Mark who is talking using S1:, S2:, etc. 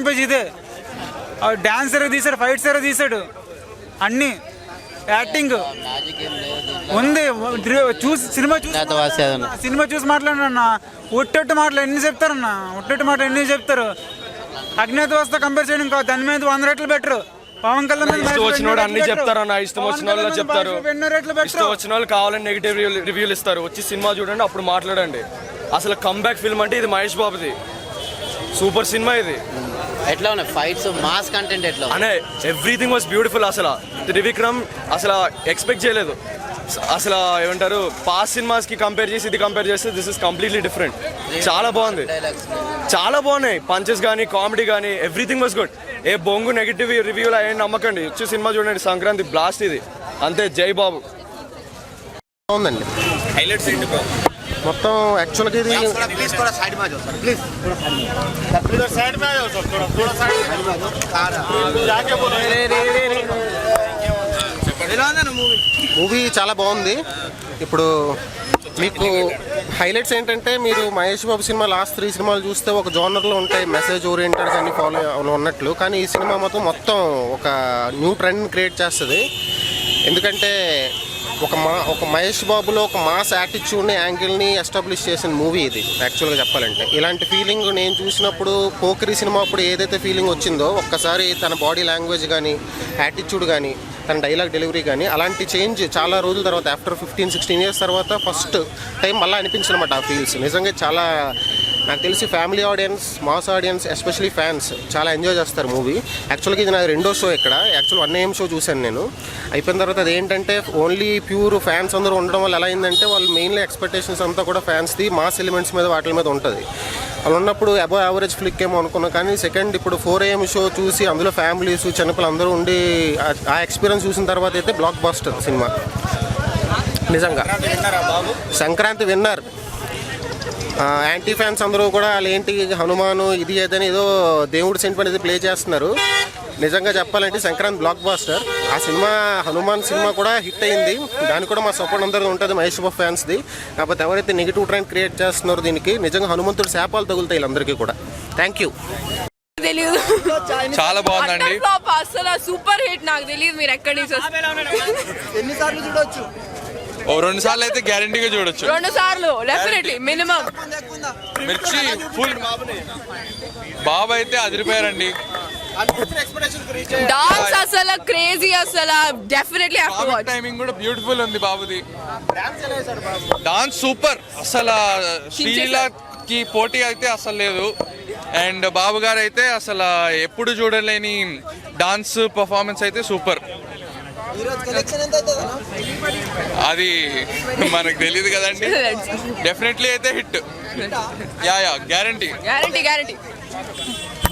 S1: Second page ఇదే. Dance ఎరో తీసాడు, fights ఎరో తీసాడు, అన్నీ యాక్టింగ్ ఉంది. చూసి సినిమా చూసి మాట్లాడినా ఒట్టొట్టు మాటలు ఎన్ని చెప్తారన్నా, ఒట్టొట్టు మాటలు ఎన్ని చెప్తారు. అజ్ఞాతవాసితో కంపేర్ చేయడం కాదు, దాని మీద 100 రెట్లు బెటర్. పవన్ కళ్యాణ్
S2: వచ్చిన అన్ని చెప్తారన్న, ఇష్టం వచ్చిన వాళ్ళు చెప్తారు, ఇష్టం వచ్చిన వాళ్ళు కావాలని నెగిటివ్ రివ్యూలు ఇస్తారు. వచ్చి సినిమా చూడండి, అప్పుడు మాట్లాడండి. అసలు కమ్బ్యాక్ ఫిల్మ్ అంటే ఇది మహేష్ బాబుది, సూపర్ సినిమా ఇది.
S3: ఎట్లా ఉన్నాయి ఫైట్స్, మాస్ కంటెంట్ ఎట్లా
S2: అనే ఎవ్రీథింగ్ వాజ్ బ్యూటిఫుల్. అసలు త్రివిక్రమ్ అసలు ఎక్స్పెక్ట్ చేయలేదు. అసలు ఏమంటారు, పాస్ట్ సినిమాస్ కి కంపేర్ చేసి ఇది కంపేర్ చేస్తే దిస్ ఇస్ కంప్లీట్లీ డిఫరెంట్. చాలా బాగుంది, చాలా బాగున్నాయి. పంచెస్ కానీ, కామెడీ కానీ, ఎవ్రీథింగ్ వాజ్ గుడ్. ఏ బొంగు నెగిటివ్ రివ్యూలు అయ్యి నమ్మకండి, వచ్చి సినిమా చూడండి. సంక్రాంతి బ్లాస్ట్ ఇది, అంతే. జై బాబు.
S4: బాగుందండి.
S2: హైలైట్స్ ఏంటి
S4: మొత్తం యాక్చువల్గా ఇది మూవీ చాలా బాగుంది. ఇప్పుడు మీకు హైలైట్స్ ఏంటంటే, మీరు మహేష్ బాబు సినిమా లాస్ట్ 3 సినిమాలు చూస్తే ఒక జోనర్లో ఉంటాయి, మెసేజ్ ఓరియంటెడ్ అన్ని ఫాలో ఉన్నట్లు. కానీ ఈ సినిమా మొత్తం ఒక న్యూ ట్రెండ్ క్రియేట్ చేస్తుంది. ఎందుకంటే ఒక మహేష్ బాబులో ఒక మాస్ యాటిట్యూడ్ని, యాంగిల్ని ఎస్టాబ్లిష్ చేసిన మూవీ ఇది. యాక్చువల్గా చెప్పాలంటే ఇలాంటి ఫీలింగ్ నేను చూసినప్పుడు పోకిరి సినిమా అప్పుడు ఏదైతే ఫీలింగ్ వచ్చిందో, ఒక్కసారి తన బాడీ లాంగ్వేజ్ కానీ, యాటిట్యూడ్ కానీ, తన డైలాగ్ డెలివరీ కానీ, అలాంటి చేంజ్ చాలా రోజుల తర్వాత, ఆఫ్టర్ 15-16 ఇయర్స్ తర్వాత ఫస్ట్ టైం మళ్ళీ అనిపించిందన్నమాట ఆ ఫీల్స్. నిజంగా చాలా, నాకు తెలిసి family audience, mass audience, especially fans చాలా ఎంజాయ్ చేస్తారు మూవీ. యాక్చువల్గా ఇది నాది 2వ షో ఇక్కడ. యాక్చువల్ 1 AM షో చూశాను నేను. అయిపోయిన తర్వాత అది ఏంటంటే, ఓన్లీ ప్యూర్ ఫ్యాన్స్ అందరూ ఉండడం వల్ల ఎలా అయిందంటే, వాళ్ళు మెయిన్లీ ఎక్స్పెక్టేషన్స్ అంతా కూడా ఫ్యాన్స్ది మాస్ ఎలిమెంట్స్ మీద, వాటి మీద ఉంటుంది. వాళ్ళు ఉన్నప్పుడు అబవ్ యావరేజ్ ఫ్లిక్ ఏమో అనుకున్నాం. కానీ సెకండ్ ఇప్పుడు 4 AM షో చూసి అందులో ఫ్యామిలీస్, చిన్నపిల్లలు అందరూ ఉండి ఆ ఎక్స్పీరియన్స్ చూసిన తర్వాత అయితే బ్లాక్ బస్టర్ సినిమా నిజంగా. సంక్రాంతి విన్నర్. యాంటీ ఫ్యాన్స్ అందరూ కూడా వాళ్ళు ఏంటి హనుమాను ఇది ఏదని ఏదో దేవుడి సెంటిమెంట్ ఇది ప్లే చేస్తున్నారు. నిజంగా చెప్పాలంటే సంక్రాంతి బ్లాక్ బాస్టర్. ఆ సినిమా హనుమాన్ సినిమా కూడా హిట్ అయింది, దానికి కూడా మా సపోర్ట్ అందరిది ఉంటుంది మహేష్ బాబు ఫ్యాన్స్ది. కాకపోతే ఎవరైతే నెగిటివ్ ట్రెండ్ క్రియేట్ చేస్తున్నారో దీనికి నిజంగా హనుమంతుడు శాపాలు తగులుతాయి వీళ్ళందరికీ కూడా. Thank you.
S5: తెలియదు,
S6: చాలా బాగుందండి.
S5: అసలు సూపర్ హిట్. నాకు తెలియదు మీరు ఎక్కడి నుంచి
S7: ఎన్నిసార్లు చూడొచ్చు?
S6: 2 సార్లు అయితే గ్యారంటీగా చూడొచ్చు.
S5: 2 సార్లు డెఫినెట్లీ మినిమం.
S6: మిర్చి ఫుల్. బాబు అయితే అదిరిపోయారండి.
S5: డాన్స్ అసలు క్రేజీ, అసలు డెఫినెట్లీ
S6: టైమింగ్ కూడా బ్యూటిఫుల్ ఉంది బాబుది. Dance super. అసలు శ్రీలీలకి పోటీ అయితే అసలు లేదు. అండ్ బాబు గారు అయితే అసలు ఎప్పుడు చూడలేని డాన్స్ పర్ఫార్మెన్స్ అయితే సూపర్. అది మనకు తెలియదు కదండి. డెఫినెట్లీ అయితే హిట్. Yeah guarantee.